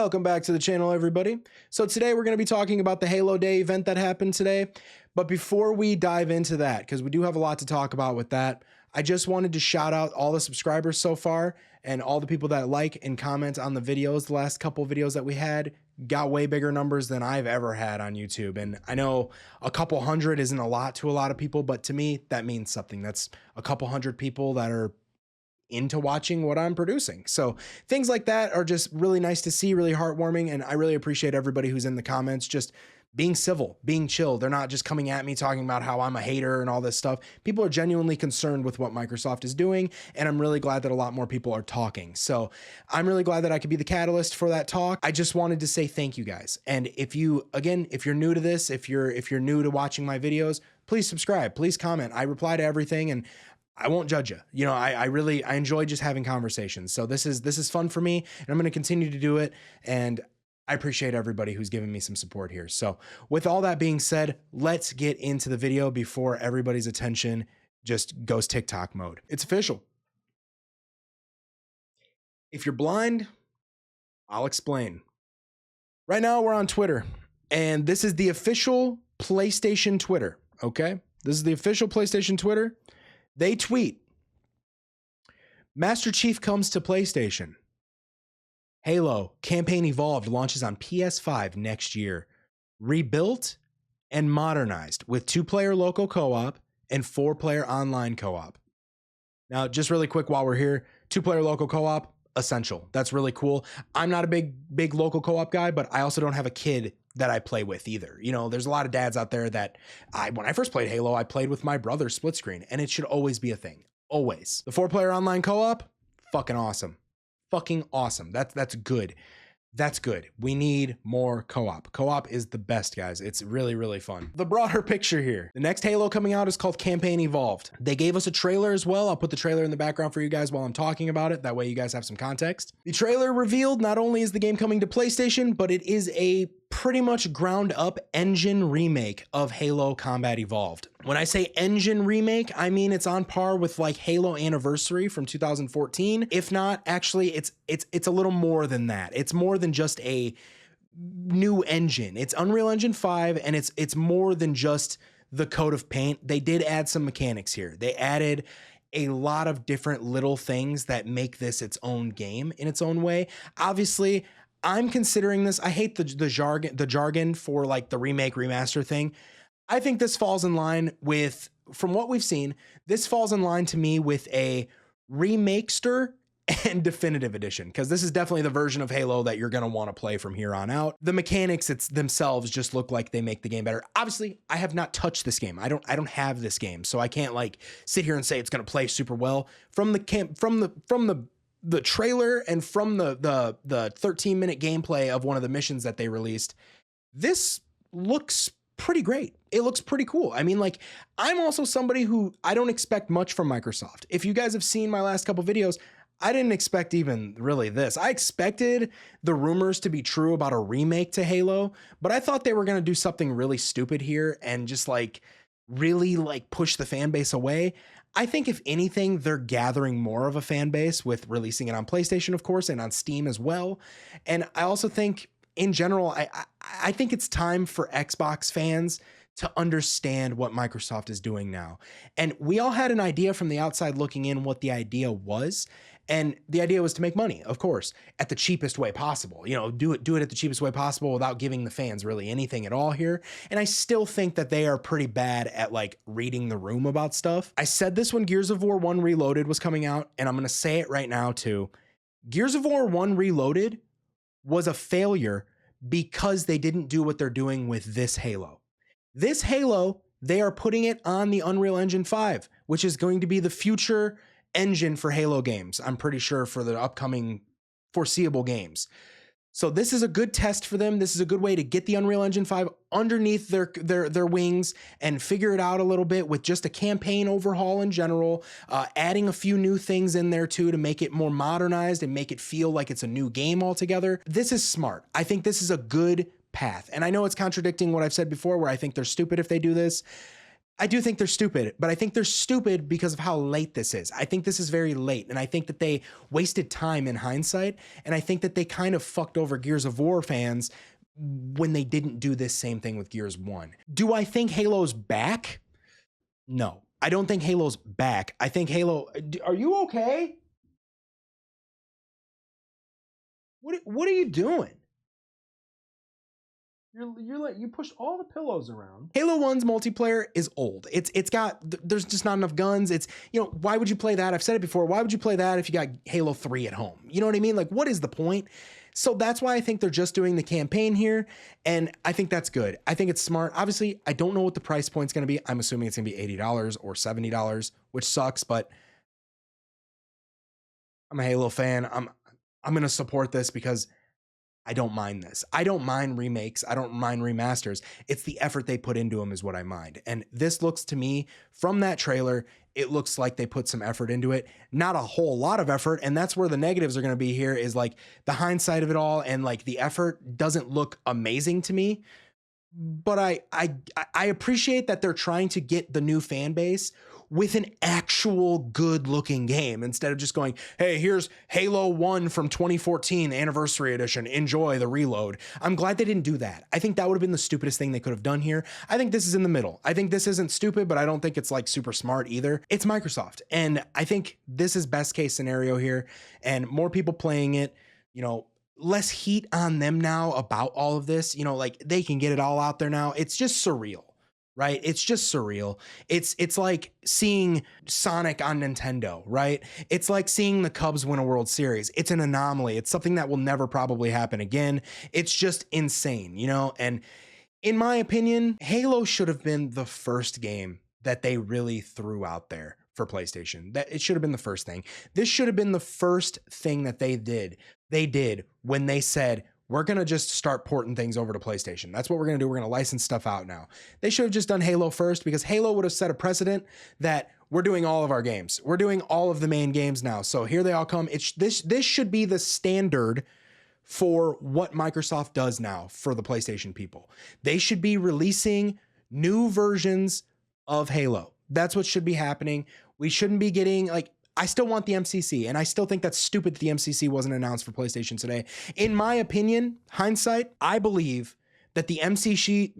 Welcome back to the channel, everybody. So today we're going to be talking about the Halo Day event that happened today. But before we dive into that, because we do have a lot to talk about with that, I just wanted to shout out all the subscribers so far and all the people that like and comment on the videos. The last couple videos that we had got way bigger numbers than I've ever had on YouTube. And I know a couple hundred isn't a lot to a lot of people, but to me, that means something. That's a couple hundred people that are into watching what I'm producing. So things like that are just really nice to see, really heartwarming. And I really appreciate everybody who's in the comments just being civil, being chill. They're not just coming at me talking about how I'm a hater and all this stuff. People are genuinely concerned with what Microsoft is doing. And I'm really glad that a lot more people are talking. So I'm really glad that I could be the catalyst for that talk. I just wanted to say thank you guys. And if you, again, if you're new to this, if you're new to watching my videos, please subscribe, please comment. I reply to everything and I won't judge you. You know, I enjoy just having conversations. So this is fun for me and I'm going to continue to do it. And I appreciate everybody who's giving me some support here. So with all that being said, let's get into the video before everybody's attention just goes TikTok mode. It's official. If you're blind, I'll explain. Right now we're on Twitter and this is the official PlayStation Twitter. Okay. This is the official PlayStation Twitter. They tweet, Master Chief comes to PlayStation. Halo Campaign Evolved launches on PS5 next year. Rebuilt and modernized with 2-player local co-op and 4-player online co-op. Now, just really quick while we're here, 2-player local co-op, essential. That's really cool. I'm not a big local co-op guy, but I also don't have a kid that I play with either. You know, there's a lot of dads out there that when I first played Halo, I played with my brother split screen, and it should always be a thing. Always. The 4-player online co-op, fucking awesome. Fucking awesome. That's good. That's good. We need more co-op. Co-op is the best, guys. It's really, really fun. The broader picture here. The next Halo coming out is called Campaign Evolved. They gave us a trailer as well. I'll put the trailer in the background for you guys while I'm talking about it. That way you guys have some context. The trailer revealed not only is the game coming to PlayStation, but it is a pretty much ground up engine remake of Halo Combat Evolved. When I say engine remake, I mean it's on par with like Halo Anniversary from 2014. If not, actually it's a little more than that. It's more than just a new engine. It's Unreal Engine 5 and it's more than just the coat of paint. They did add some mechanics here. They added a lot of different little things that make this its own game in its own way. Obviously, I'm considering this, I hate the jargon for like the remake remaster thing. I think this falls in line with, from what we've seen, this falls in line to me with a remakester and definitive edition, because this is definitely the version of Halo that you're going to want to play from here on out. The mechanics themselves just look like they make the game better. Obviously, I have not touched this game. I don't have this game, so I can't like sit here and say it's going to play super well. From the trailer and from the 13-minute gameplay of one of the missions that they released, this looks pretty great. It looks pretty cool. I mean, like, I'm also somebody who I don't expect much from Microsoft. If you guys have seen my last couple videos, I didn't expect even really this. I expected the rumors to be true about a remake to Halo, but I thought they were going to do something really stupid here and just like really like push the fan base away. I think if anything, they're gathering more of a fan base with releasing it on PlayStation, of course, and on Steam as well. And I also think in general, I think it's time for Xbox fans to understand what Microsoft is doing now. And we all had an idea from the outside looking in what the idea was. And the idea was to make money, of course, at the cheapest way possible. You know, do it at the cheapest way possible without giving the fans really anything at all here. And I still think that they are pretty bad at like reading the room about stuff. I said this when Gears of War 1 Reloaded was coming out, and I'm going to say it right now too. Gears of War 1 Reloaded was a failure because they didn't do what they're doing with this Halo. This Halo, they are putting it on the Unreal Engine 5, which is going to be the future engine for Halo games, I'm pretty sure, for the upcoming foreseeable games. So this is a good test for them. This is a good way to get the Unreal Engine 5 underneath their wings and figure it out a little bit with just a campaign overhaul in general, adding a few new things in there too to make it more modernized and make it feel like it's a new game altogether. This is smart. I think this is a good path. And I know it's contradicting what I've said before, where I think they're stupid if they do this. I do think they're stupid, but I think they're stupid because of how late this is. I think this is very late, and I think that they wasted time in hindsight, and I think that they kind of fucked over Gears of War fans when they didn't do this same thing with Gears 1. Do I think Halo's back? No. I don't think Halo's back. I think Halo... Are you okay? What are you doing? You're like, you pushed all the pillows around. Halo 1's multiplayer is old. There's just not enough guns. It's, you know, why would you play that? I've said it before. Why would you play that if you got Halo 3 at home? You know what I mean? Like, what is the point? So that's why I think they're just doing the campaign here. And I think that's good. I think it's smart. Obviously, I don't know what the price point's going to be. I'm assuming it's going to be $80 or $70, which sucks, but I'm a Halo fan. I'm going to support this because I don't mind this. I don't mind remakes. I don't mind remasters. It's the effort they put into them is what I mind. And this looks to me, from that trailer, it looks like they put some effort into it. Not a whole lot of effort. And that's where the negatives are going to be here, is like the hindsight of it all. And like the effort doesn't look amazing to me. But I appreciate that they're trying to get the new fan base with an actual good looking game instead of just going, hey, here's Halo 1 from 2014 Anniversary Edition. Enjoy the reload. I'm glad they didn't do that. I think that would have been the stupidest thing they could have done here. I think this is in the middle. I think this isn't stupid, but I don't think it's like super smart either. It's Microsoft. And I think this is best case scenario here, and more people playing it, you know, less heat on them now about all of this. You know, like they can get it all out there now. It's just surreal. Right? It's just surreal. It's like seeing Sonic on Nintendo, right? It's like seeing the Cubs win a World Series. It's an anomaly. It's something that will never probably happen again. It's just insane, you know? And in my opinion, Halo should have been the first game that they really threw out there for PlayStation. That it should have been the first thing. This should have been the first thing that they did. They did when they said, we're going to just start porting things over to PlayStation. That's what we're going to do. We're going to license stuff out now. They should have just done Halo first, because Halo would have set a precedent that we're doing all of our games. We're doing all of the main games now. So here they all come. This should be the standard for what Microsoft does now for the PlayStation people. They should be releasing new versions of Halo. That's what should be happening. We shouldn't be getting like, I still want the MCC, and I still think that's stupid that the MCC wasn't announced for PlayStation today. In my opinion, hindsight, I believe that the MCC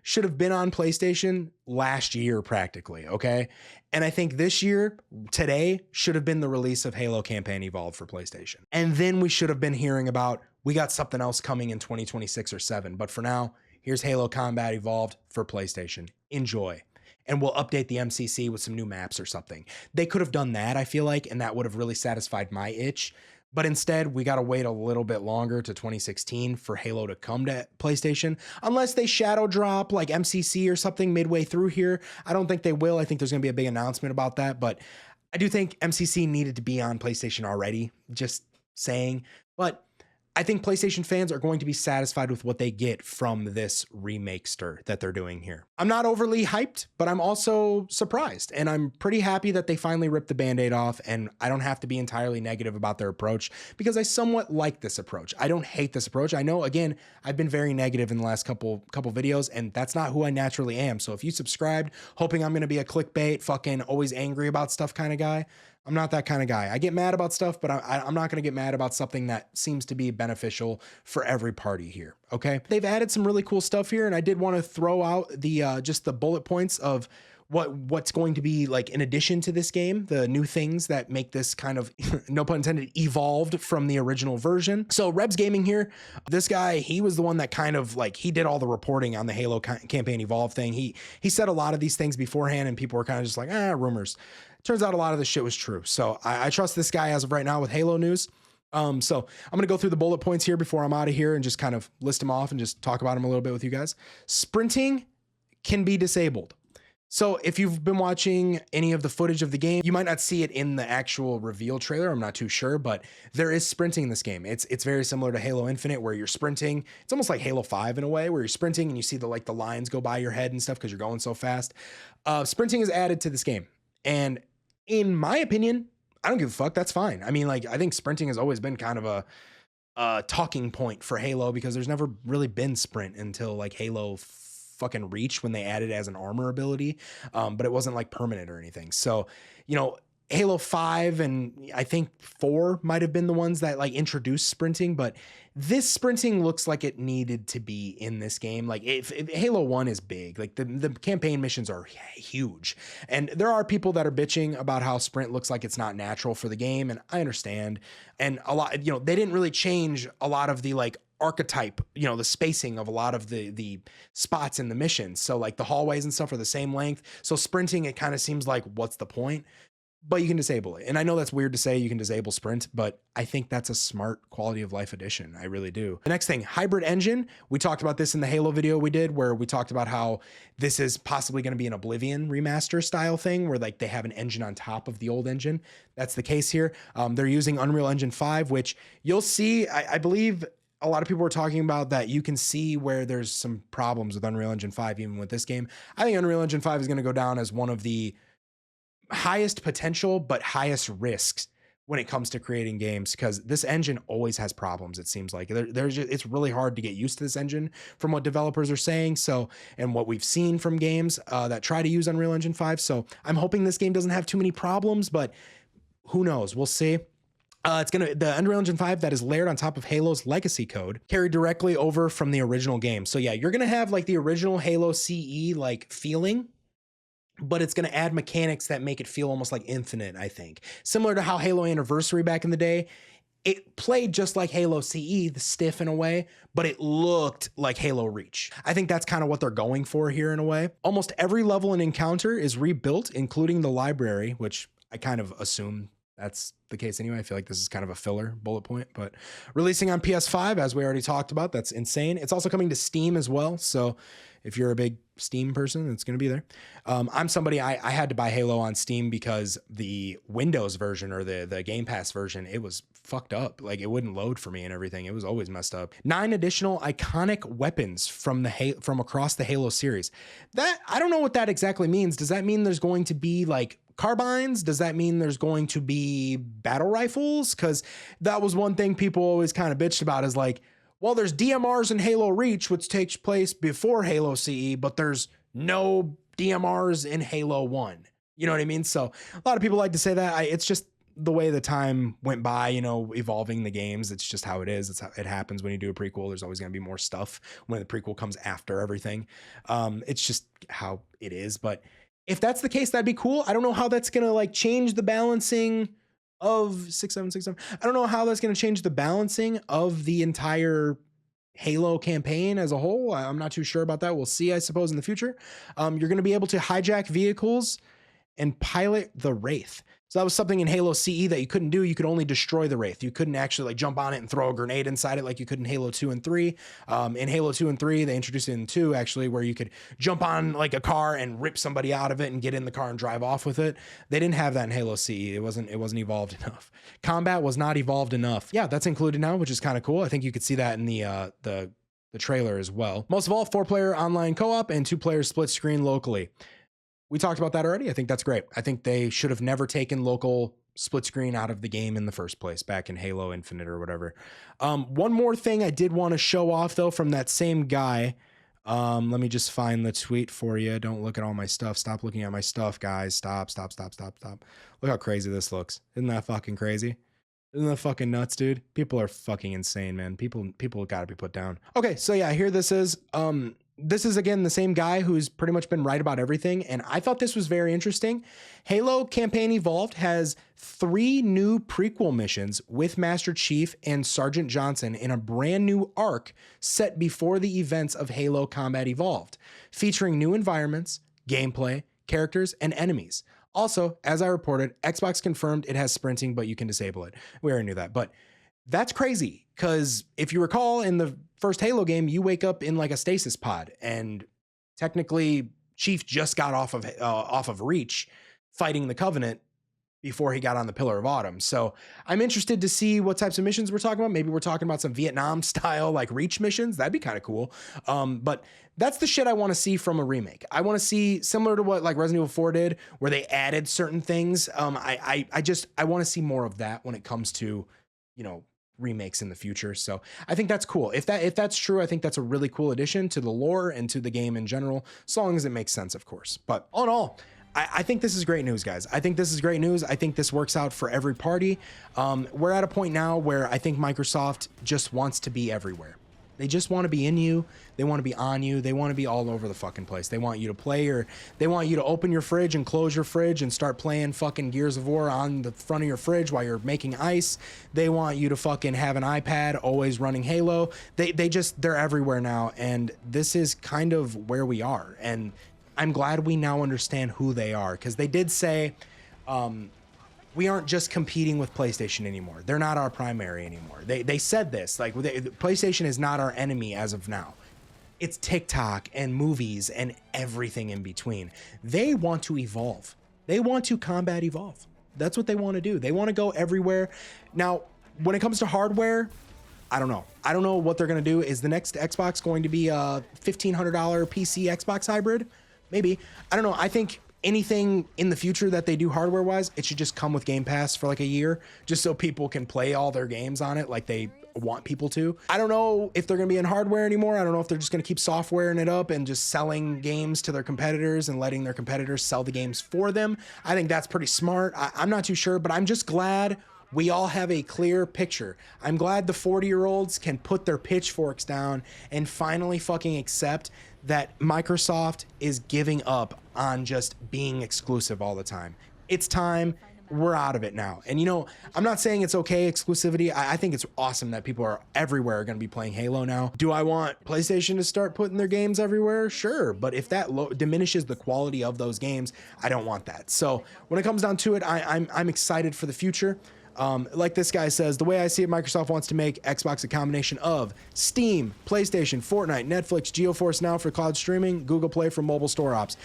should have been on PlayStation last year practically, okay? And I think this year, today, should have been the release of Halo Campaign Evolved for PlayStation. And then we should have been hearing about, we got something else coming in 2026 or 7. But for now, here's Halo Combat Evolved for PlayStation. Enjoy. And we'll update the MCC with some new maps or something. They could have done that, I feel like, and that would have really satisfied my itch. But instead, we got to wait a little bit longer to 2016 for Halo to come to PlayStation. Unless they shadow drop like MCC or something midway through here. I don't think they will. I think there's going to be a big announcement about that. But I do think MCC needed to be on PlayStation already. Just saying. But I think PlayStation fans are going to be satisfied with what they get from this remakester that they're doing here. I'm not overly hyped, but I'm also surprised. And I'm pretty happy that they finally ripped the Band-Aid off, and I don't have to be entirely negative about their approach, because I somewhat like this approach. I don't hate this approach. I know, again, I've been very negative in the last couple videos, and that's not who I naturally am. So if you subscribed hoping I'm going to be a clickbait, fucking always angry about stuff kind of guy, I'm not that kind of guy. I get mad about stuff, but I'm not going to get mad about something that seems to be beneficial for every party here. Okay. They've added some really cool stuff here, and I did want to throw out the just the bullet points of what's going to be like in addition to this game, the new things that make this kind of, no pun intended, evolved from the original version. So Rebs Gaming here, this guy, he was the one that kind of like, he did all the reporting on the Halo Campaign Evolved thing. He said a lot of these things beforehand, and people were kind of just like, rumors. Turns out a lot of this shit was true. So I trust this guy as of right now with Halo news. So I'm going to go through the bullet points here before I'm out of here and just kind of list them off and just talk about them a little bit with you guys. Sprinting can be disabled. So if you've been watching any of the footage of the game, you might not see it in the actual reveal trailer. I'm not too sure, but there is sprinting in this game. It's very similar to Halo Infinite, where you're sprinting. It's almost like Halo 5 in a way, where you're sprinting and you see the lines go by your head and stuff because you're going so fast. Sprinting is added to this game. And in my opinion, I don't give a fuck. That's fine. I mean, like, I think sprinting has always been kind of a talking point for Halo, because there's never really been sprint until like Halo fucking reach when they added it as an armor ability, but it wasn't like permanent or anything. So, you know, Halo 5 and I think 4 might have been the ones that like introduced sprinting, but this sprinting looks like it needed to be in this game. Like if Halo 1 is big, like the campaign missions are huge. And there are people that are bitching about how sprint looks like it's not natural for the game. And I understand. And a lot, you know, they didn't really change a lot of the like archetype, you know, the spacing of a lot of the spots in the missions. So like the hallways and stuff are the same length. So sprinting, it kind of seems like, what's the point? But you can disable it. And I know that's weird to say you can disable sprint, but I think that's a smart quality of life addition. I really do. The next thing, hybrid engine. We talked about this in the Halo video we did, where we talked about how this is possibly going to be an Oblivion remaster style thing where like they have an engine on top of the old engine. That's the case here. They're using Unreal Engine 5, which you'll see, I believe a lot of people were talking about that you can see where there's some problems with Unreal Engine 5, even with this game. I think Unreal Engine 5 is going to go down as one of the highest potential but highest risks when it comes to creating games, because this engine always has problems. It seems like it's really hard to get used to this engine from what developers are saying. So, and what we've seen from games that try to use Unreal Engine 5. So I'm hoping this game doesn't have too many problems, but who knows? We'll see. The Unreal Engine 5 that is layered on top of Halo's legacy code, carried directly over from the original game. So yeah, you're gonna have like the original Halo CE like feeling, but it's going to add mechanics that make it feel almost like Infinite, I think. Similar to how Halo Anniversary back in the day, it played just like Halo CE, the stiff in a way, but it looked like Halo Reach. I think that's kind of what they're going for here in a way. Almost every level and encounter is rebuilt, including the library, which I kind of assume that's the case anyway. I feel like this is kind of a filler bullet point, but releasing on PS5, as we already talked about, that's insane. It's also coming to Steam as well. So if you're a big Steam person, it's going to be there. I'm somebody, I had to buy Halo on Steam because the Windows version or the Game Pass version, it was fucked up. Like it wouldn't load for me and everything. It was always messed up. 9 additional iconic weapons from across the Halo series. That, I don't know what that exactly means. Does that mean there's going to be like carbines? Does that mean there's going to be battle rifles? Because that was one thing people always kind of bitched about, is like, well, there's DMRs in Halo Reach, which takes place before Halo CE, but there's no DMRs in Halo 1. You know what I mean? So a lot of people like to say that. It's just the way the time went by, you know, evolving the games. It's just how it is. It's how it happens when you do a prequel. There's always going to be more stuff when the prequel comes after everything. It's just how it is. But if that's the case, that'd be cool. I don't know how that's going to like change the balancing of 6767. I don't know how that's going to change the balancing of the entire Halo campaign as a whole. I'm not too sure about that. We'll see, I suppose, in the future. You're going to be able to hijack vehicles and pilot the Wraith. So that was something in Halo CE that you couldn't do. You could only destroy the Wraith. You couldn't actually like jump on it and throw a grenade inside it like you could in Halo 2 and 3. In Halo 2 and 3, they introduced it in 2 actually, where you could jump on like a car and rip somebody out of it and get in the car and drive off with it. They didn't have that in Halo CE. It wasn't evolved enough. Combat was not evolved enough. Yeah, that's included now, which is kind of cool. I think you could see that in the trailer as well. Most of all, 4-player online co-op and 2-player split screen locally. We talked about that already. I think that's great. I think they should have never taken local split screen out of the game in the first place back in Halo Infinite or whatever. One more thing I did want to show off though from that same guy. Let me just find the tweet for you. Don't look at all my stuff. Stop looking at my stuff, guys. Stop. Look how crazy this looks. Isn't that fucking crazy? Isn't that fucking nuts, dude? People are fucking insane, man. People gotta be put down. Okay, so yeah, here this is. This is, again, the same guy who's pretty much been right about everything, and I thought this was very interesting. Halo Campaign Evolved has 3 new prequel missions with Master Chief and Sergeant Johnson in a brand new arc set before the events of Halo Combat Evolved, featuring new environments, gameplay, characters, and enemies. Also, as I reported, Xbox confirmed it has sprinting, but you can disable it. We already knew that, but that's crazy, because if you recall in the first Halo game, you wake up in like a stasis pod, and technically Chief just got off of Reach fighting the Covenant before he got on the Pillar of Autumn. So I'm interested to see what types of missions we're talking about. Maybe we're talking about some Vietnam style like Reach missions. That'd be kind of cool. But that's the shit I want to see from a remake. I want to see similar to what like Resident Evil 4 did, where they added certain things. I want to see more of that when it comes to, you know, remakes in the future. So I think that's cool. If that's true, I think that's a really cool addition to the lore and to the game in general, as long as it makes sense, of course. But all in all, I think this is great news, guys. I think this is great news. I think this works out for every party. We're at a point now where I think Microsoft just wants to be everywhere. They just want to be in you. They want to be on you. They want to be all over the fucking place. They want you to play, or they want you to open your fridge and close your fridge and start playing fucking Gears of War on the front of your fridge while you're making ice. They want you to fucking have an iPad always running Halo. They're everywhere now. And this is kind of where we are. And I'm glad we now understand who they are, because they did say, we aren't just competing with PlayStation anymore. They're not our primary anymore. They said this, like, PlayStation is not our enemy as of now. It's TikTok and movies and everything in between. They want to evolve. They want to combat evolve. That's what they want to do. They want to go everywhere. Now, when it comes to hardware, I don't know. I don't know what they're going to do. Is the next Xbox going to be a $1,500 PC Xbox hybrid? Maybe. I don't know. I think anything in the future that they do hardware wise, it should just come with Game Pass for like a year, just so people can play all their games on it like they want people to. I don't know if they're going to be in hardware anymore. I don't know if they're just going to keep softwaring it up and just selling games to their competitors and letting their competitors sell the games for them. I think that's pretty smart. I'm not too sure, but I'm just glad we all have a clear picture. I'm glad the 40-year-olds can put their pitchforks down and finally fucking accept that Microsoft is giving up on just being exclusive all the time. It's time. We're out of it now. And you know, I'm not saying it's okay, exclusivity. I think it's awesome that people are everywhere going to be playing Halo now. Do I want PlayStation to start putting their games everywhere? Sure. But if that diminishes the quality of those games, I don't want that. So when it comes down to it, I'm excited for the future. Like this guy says, the way I see it, Microsoft wants to make Xbox a combination of Steam, PlayStation, Fortnite, Netflix, GeForce Now for cloud streaming, Google Play for mobile store ops.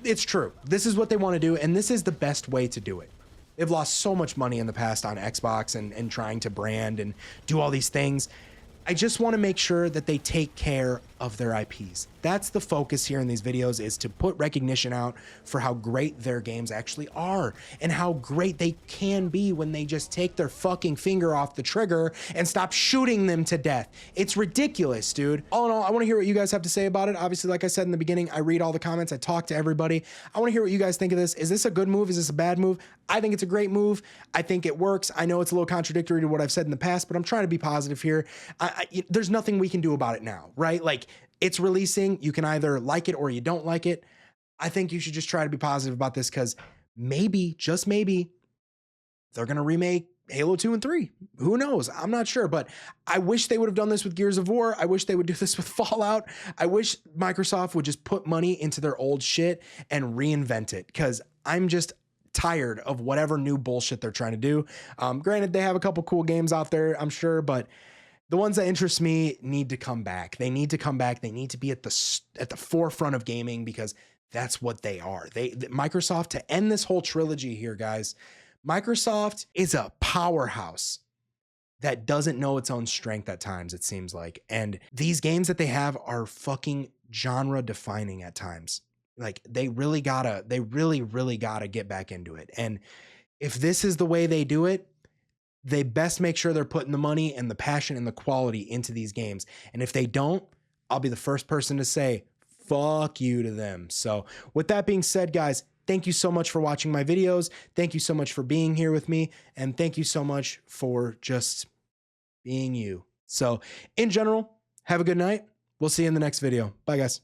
It's true. This is what they want to do, and this is the best way to do it. They've lost so much money in the past on Xbox and trying to brand and do all these things. I just want to make sure that they take care of their IPs. That's the focus here in these videos, is to put recognition out for how great their games actually are and how great they can be when they just take their fucking finger off the trigger and stop shooting them to death. It's ridiculous, dude. All in all, I want to hear what you guys have to say about it. Obviously, like I said in the beginning, I read all the comments. I talk to everybody. I want to hear what you guys think of this. Is this a good move? Is this a bad move? I think it's a great move. I think it works. I know it's a little contradictory to what I've said in the past, but I'm trying to be positive here. There's nothing we can do about it now, right? Like, it's releasing. You can either like it or you don't like it. I think you should just try to be positive about this, because maybe, just maybe, they're going to remake Halo 2 and 3. Who knows? I'm not sure, but I wish they would have done this with Gears of War. I wish they would do this with Fallout. I wish Microsoft would just put money into their old shit and reinvent it, because I'm just tired of whatever new bullshit they're trying to do. Granted, they have a couple cool games out there, I'm sure, but the ones that interest me need to come back. They need to come back. They need to be at the forefront of gaming, because that's what they are. Microsoft, to end this whole trilogy here, guys, Microsoft is a powerhouse that doesn't know its own strength at times, it seems like. And these games that they have are fucking genre defining at times. Like, they really gotta get back into it. And if this is the way they do it, they best make sure they're putting the money and the passion and the quality into these games. And if they don't, I'll be the first person to say, fuck you to them. So with that being said, guys, thank you so much for watching my videos. Thank you so much for being here with me. And thank you so much for just being you. So in general, have a good night. We'll see you in the next video. Bye, guys.